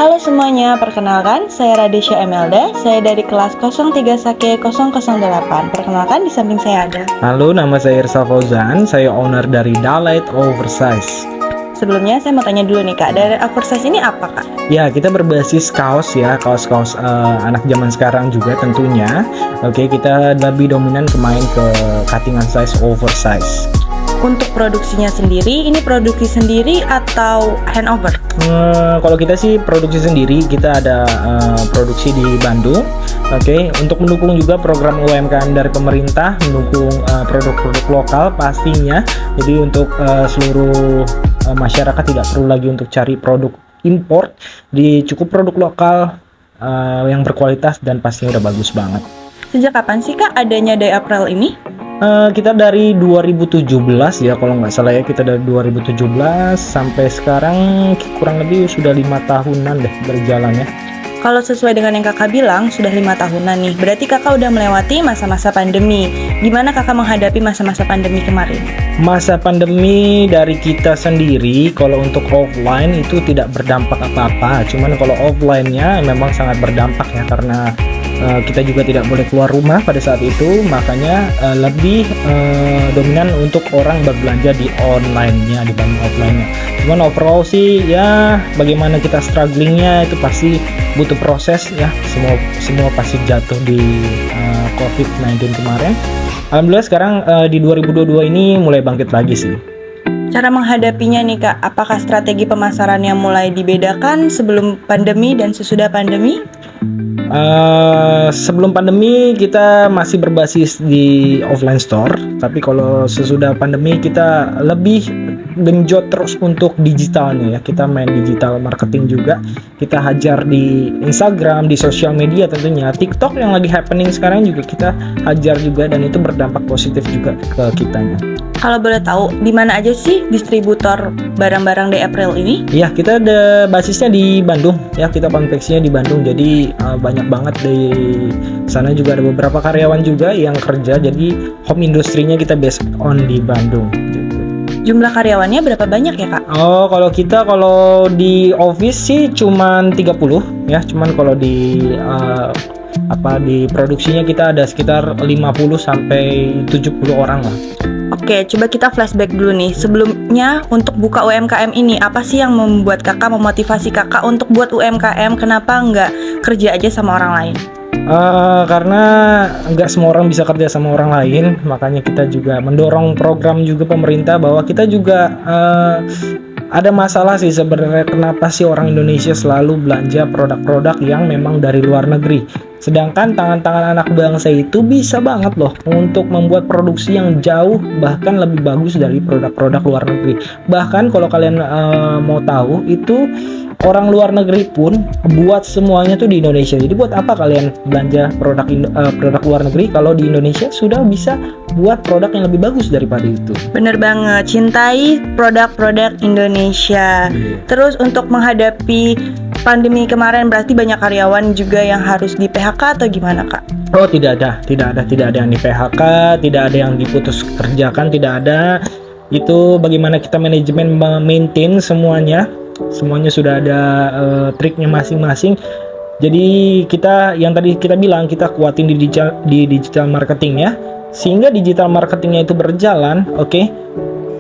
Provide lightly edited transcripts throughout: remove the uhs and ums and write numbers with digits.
Halo semuanya, perkenalkan saya Radesya Emelda, saya dari kelas 03 Sake 008. Perkenalkan di samping saya ada. Halo, nama saya Irsa Fauzan, saya owner dari Dalight Oversize. Sebelumnya saya mau tanya dulu nih Kak, Dalight Oversize ini apa Kak? Ya, kita berbasis kaos ya, kaos-kaos anak zaman sekarang juga tentunya. Oke, kita lebih dominan ke cutting size oversize. Untuk produksinya sendiri, ini produksi sendiri atau handover? Kalau kita sih produksi sendiri, kita ada produksi di Bandung. Oke, untuk mendukung juga program UMKM dari pemerintah, mendukung produk-produk lokal pastinya. Jadi untuk seluruh masyarakat tidak perlu lagi untuk cari produk import, cukup produk lokal yang berkualitas dan pastinya udah bagus banget. Sejak kapan sih Kak adanya Day April ini? Kita dari 2017 ya, kalau nggak salah ya, kita dari 2017 sampai sekarang kurang lebih sudah 5 tahunan deh berjalan ya. Kalau sesuai dengan yang kakak bilang, sudah 5 tahunan nih, berarti kakak udah melewati masa-masa pandemi. Gimana kakak menghadapi masa-masa pandemi kemarin? Masa pandemi dari kita sendiri, kalau untuk offline itu tidak berdampak apa-apa. Cuman kalau offline-nya memang sangat berdampak ya, karena kita juga tidak boleh keluar rumah pada saat itu. Makanya lebih dominan untuk orang berbelanja di online-nya dibanding offline-nya. Cuman overall sih ya, bagaimana kita strugglingnya itu pasti butuh proses ya. Semua pasti jatuh di COVID-19 kemarin. Alhamdulillah sekarang di 2022 ini mulai bangkit lagi sih. Cara menghadapinya nih Kak, apakah strategi pemasarannya mulai dibedakan sebelum pandemi dan sesudah pandemi? Sebelum pandemi kita masih berbasis di offline store, tapi kalau sesudah pandemi kita lebih genjot terus untuk digitalnya ya. Kita main digital marketing juga, kita hajar di Instagram, di sosial media tentunya. TikTok yang lagi happening sekarang juga kita hajar juga, dan itu berdampak positif juga ke kitanya. Kalau boleh tahu, di mana aja sih distributor barang-barang Day April ini? Ya, kita ada basisnya di Bandung ya, kita konveksinya di Bandung. Jadi banyak banget di sana, juga ada beberapa karyawan juga yang kerja. Jadi home industrinya kita based on di Bandung. Jumlah karyawannya berapa banyak ya Kak? Oh, kalau di office sih cuman 30 ya. Cuman kalau di produksinya kita ada sekitar 50 sampai 70 orang lah. Oke, coba kita flashback dulu nih. Sebelumnya untuk buka UMKM ini, apa sih yang membuat kakak, memotivasi kakak untuk buat UMKM? Kenapa nggak kerja aja sama orang lain? Karena nggak semua orang bisa kerja sama orang lain, makanya kita juga mendorong program juga pemerintah, bahwa kita juga ada masalah sih sebenarnya, kenapa sih orang Indonesia selalu belanja produk-produk yang memang dari luar negeri, sedangkan tangan-tangan anak bangsa itu bisa banget loh untuk membuat produksi yang jauh bahkan lebih bagus dari produk-produk luar negeri. Bahkan kalau kalian mau tahu, itu orang luar negeri pun buat semuanya tuh di Indonesia. Jadi buat apa kalian belanja produk luar negeri kalau di Indonesia sudah bisa buat produk yang lebih bagus daripada itu. Bener banget, cintai produk-produk Indonesia. Terus untuk menghadapi pandemi kemarin, berarti banyak karyawan juga yang harus di PHK atau gimana Kak? Oh, tidak ada yang di PHK, tidak ada yang diputus kerjakan, tidak ada. Itu bagaimana kita manajemen maintain semuanya sudah ada triknya masing-masing. Jadi kita yang tadi kita bilang, kita kuatin di digital marketing ya, sehingga digital marketingnya itu berjalan. Oke,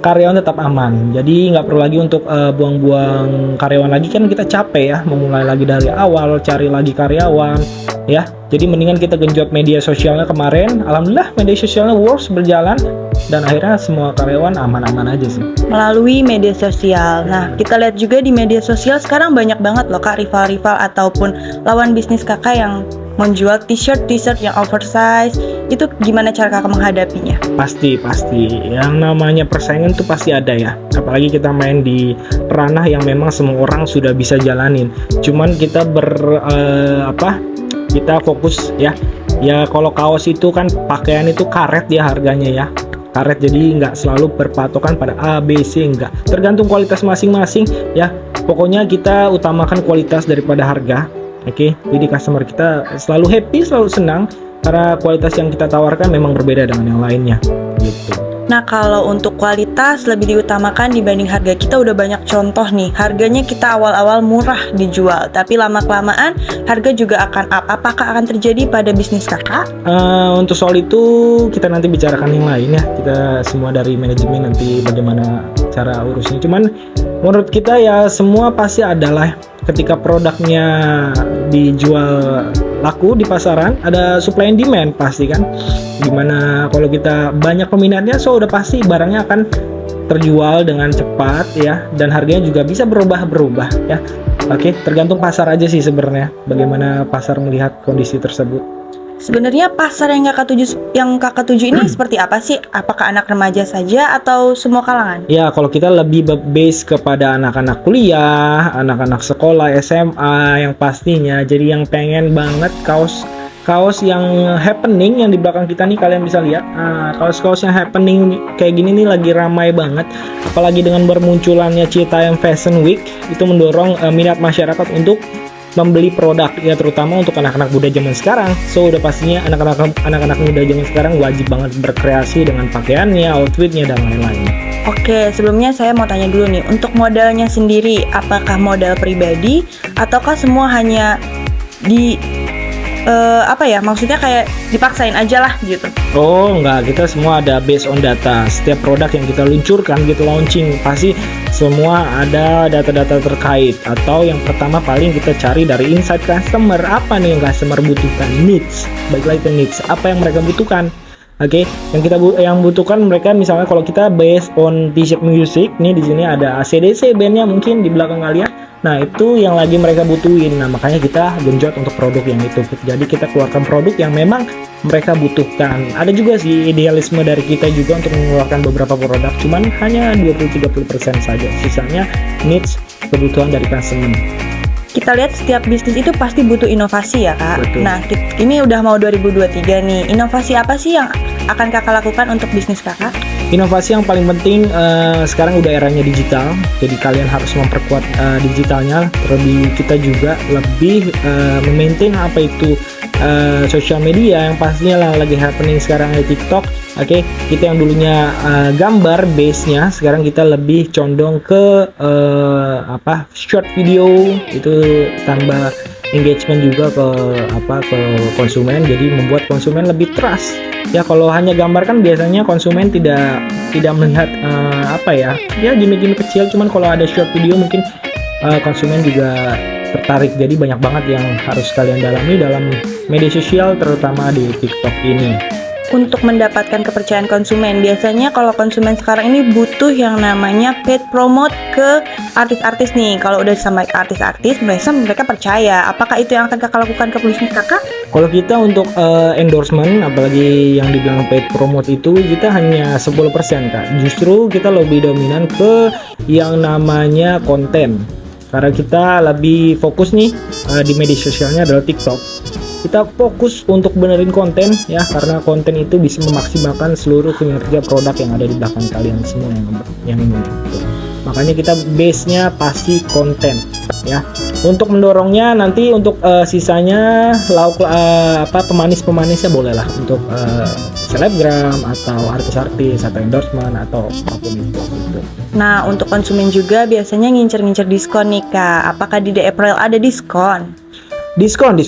karyawan tetap aman. Jadi nggak perlu lagi untuk buang-buang karyawan lagi, kan kita capek ya, memulai lagi dari awal, cari lagi karyawan ya. Jadi mendingan kita genjot media sosialnya kemarin. Alhamdulillah media sosialnya berjalan, dan akhirnya semua karyawan aman-aman aja sih. Melalui media sosial. Nah, kita lihat juga di media sosial sekarang banyak banget loh Kak, rival-rival ataupun lawan bisnis kakak yang menjual t-shirt yang oversize. Itu gimana cara kakak menghadapinya? Pasti yang namanya persaingan tuh pasti ada ya, apalagi kita main di ranah yang memang semua orang sudah bisa jalanin. Cuman kita kita fokus ya. Kalau kaos itu kan pakaian itu karet ya harganya ya, karet, jadi nggak selalu berpatokan pada A, B, C, enggak, tergantung kualitas masing-masing ya. Pokoknya kita utamakan kualitas daripada harga. Oke, jadi customer kita selalu happy, selalu senang, karena kualitas yang kita tawarkan memang berbeda dengan yang lainnya gitu. Nah, kalau untuk kualitas lebih diutamakan dibanding harga, kita udah banyak contoh nih. Harganya kita awal-awal murah dijual, tapi lama-kelamaan harga juga akan up. Apakah akan terjadi pada bisnis kakak? Untuk soal itu kita nanti bicarakan yang lain ya. Kita semua dari manajemen nanti bagaimana cara urusnya. Cuman menurut kita ya semua pasti adalah ketika produknya dijual laku di pasaran, ada supply and demand pasti kan. Dimana kalau kita banyak peminatnya, so udah pasti barangnya akan terjual dengan cepat ya, dan harganya juga bisa berubah-berubah ya. Oke, tergantung pasar aja sih sebenarnya, bagaimana pasar melihat kondisi tersebut. Sebenarnya pasar yang kakak tuju ini seperti apa sih? Apakah anak remaja saja atau semua kalangan? Ya, kalau kita lebih base kepada anak-anak kuliah, anak-anak sekolah, SMA yang pastinya. Jadi yang pengen banget kaos yang happening yang di belakang kita nih, kalian bisa lihat. Kaos-kaos yang happening kayak gini nih lagi ramai banget. Apalagi dengan bermunculannya Citayam Fashion Week, itu mendorong minat masyarakat untuk membeli produk ya, terutama untuk anak-anak muda zaman sekarang. So udah pastinya anak-anak muda zaman sekarang wajib banget berkreasi dengan pakaiannya, outfitnya dan lain-lain. Oke, sebelumnya saya mau tanya dulu nih, untuk modalnya sendiri, apakah modal pribadi ataukah semua hanya maksudnya kayak dipaksain aja lah gitu? Oh enggak, kita semua ada based on data. Setiap produk yang kita luncurkan, kita launching, pasti semua ada data-data terkait. Atau yang pertama paling kita cari dari insight customer. Apa nih yang customer butuhkan? Needs. Baik lagi ke needs. Apa yang mereka butuhkan? Oke, yang butuhkan mereka, misalnya kalau kita based on T-shirt music, nih di sini ada AC/DC bandnya mungkin di belakang kalian. Nah, itu yang lagi mereka butuhin. Nah, makanya kita genjot untuk produk yang itu. Jadi kita keluarkan produk yang memang mereka butuhkan. Ada juga sih idealisme dari kita juga untuk mengeluarkan beberapa produk, cuman hanya 20-30% saja. Sisanya needs, kebutuhan dari customer. Kita lihat setiap bisnis itu pasti butuh inovasi ya kak. Betul. Nah ini udah mau 2023 nih. Inovasi apa sih yang akan kakak lakukan untuk bisnis kakak? Inovasi yang paling penting sekarang udah eranya digital. Jadi kalian harus memperkuat digitalnya. Terlebih kita juga lebih memaintain apa itu sosial media yang pastinya lagi happening sekarang di TikTok. Oke, kita yang dulunya gambar base-nya, sekarang kita lebih condong ke short video, itu tambah engagement juga ke konsumen, jadi membuat konsumen lebih trust. Ya kalau hanya gambar kan biasanya konsumen tidak melihat gimmick-gimmick kecil, cuman kalau ada short video mungkin konsumen juga tertarik. Jadi banyak banget yang harus kalian dalami dalam media sosial, terutama di TikTok ini. Untuk mendapatkan kepercayaan konsumen, biasanya kalau konsumen sekarang ini butuh yang namanya paid promote ke artis-artis nih. Kalau udah sama artis-artis, mereka percaya. Apakah itu yang akan kakak lakukan ke bisnis kakak? Kalau kita untuk endorsement, apalagi yang dibilang paid promote itu, kita hanya 10% kak. Justru kita lebih dominan ke yang namanya konten. Karena kita lebih fokus nih di media sosialnya adalah TikTok. Kita fokus untuk benerin konten ya, karena konten itu bisa memaksimalkan seluruh kinerja produk yang ada di belakang kalian semua yang ini gitu. Makanya kita base-nya pasti konten ya. Untuk mendorongnya nanti untuk sisanya pemanis-pemanisnya boleh lah untuk selebgram atau artis-artis atau endorsement atau apapun itu gitu. Nah, untuk konsumen juga biasanya ngincer-ngincer diskon nih kak. Apakah di April ada diskon? Diskonnya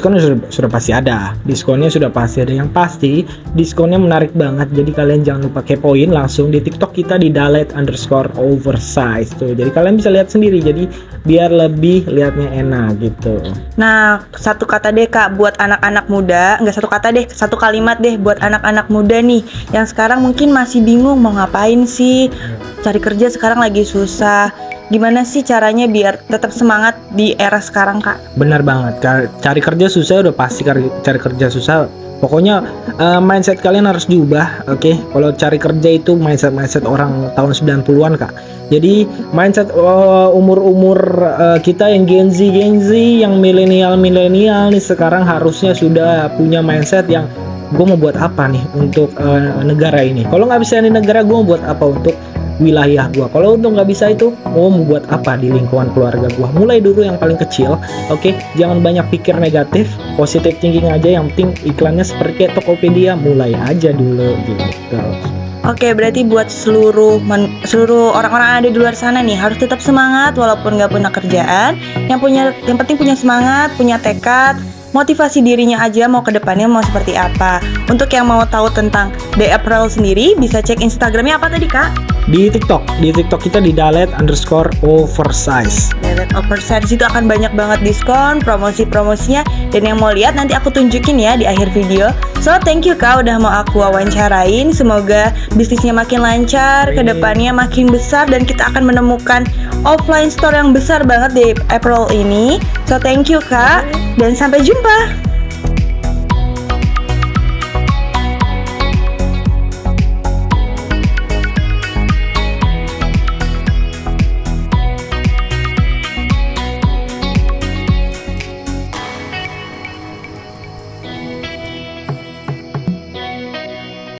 sudah pasti ada. Diskonnya sudah pasti ada. Yang pasti diskonnya menarik banget. Jadi kalian jangan lupa kepoin langsung di TikTok kita di dalet_oversize tuh. Jadi kalian bisa lihat sendiri. Jadi biar lebih lihatnya enak gitu. Nah, satu kata deh kak buat anak-anak muda. Enggak satu kata deh, satu kalimat deh buat anak-anak muda nih yang sekarang mungkin masih bingung mau ngapain sih. Cari kerja sekarang lagi susah. Gimana sih caranya biar tetap semangat di era sekarang kak? Benar banget, cari kerja susah udah pasti cari kerja susah. Pokoknya mindset kalian harus diubah. Oke. Kalau cari kerja itu mindset orang tahun 90-an kak. Jadi mindset umur kita yang Gen Z yang milenial nih sekarang harusnya sudah punya mindset yang gue mau buat apa nih untuk negara ini. Kalau nggak bisa di negara, gue mau buat apa untuk wilayah gua. Kalau untuk nggak bisa itu, mau membuat apa di lingkungan keluarga gua. Mulai dulu yang paling kecil, oke? Jangan banyak pikir negatif, positive thinking aja. Yang penting iklannya seperti kayak Tokopedia, mulai aja dulu gitu. Oke, berarti buat seluruh orang-orang yang ada di luar sana nih harus tetap semangat walaupun nggak punya kerjaan. Yang penting punya semangat, punya tekad, motivasi dirinya aja mau ke depannya mau seperti apa. Untuk yang mau tahu tentang The Apparel sendiri bisa cek Instagramnya apa tadi Kak? Di TikTok kita di dalet_oversize. Dalet Oversize itu akan banyak banget diskon, promosi-promosinya, dan yang mau lihat nanti aku tunjukin ya di akhir video. So thank you Kak udah mau aku wawancarain. Semoga bisnisnya makin lancar, kedepannya makin besar dan kita akan menemukan offline store yang besar banget di Apparel ini. So thank you Kak dan sampai jumpa.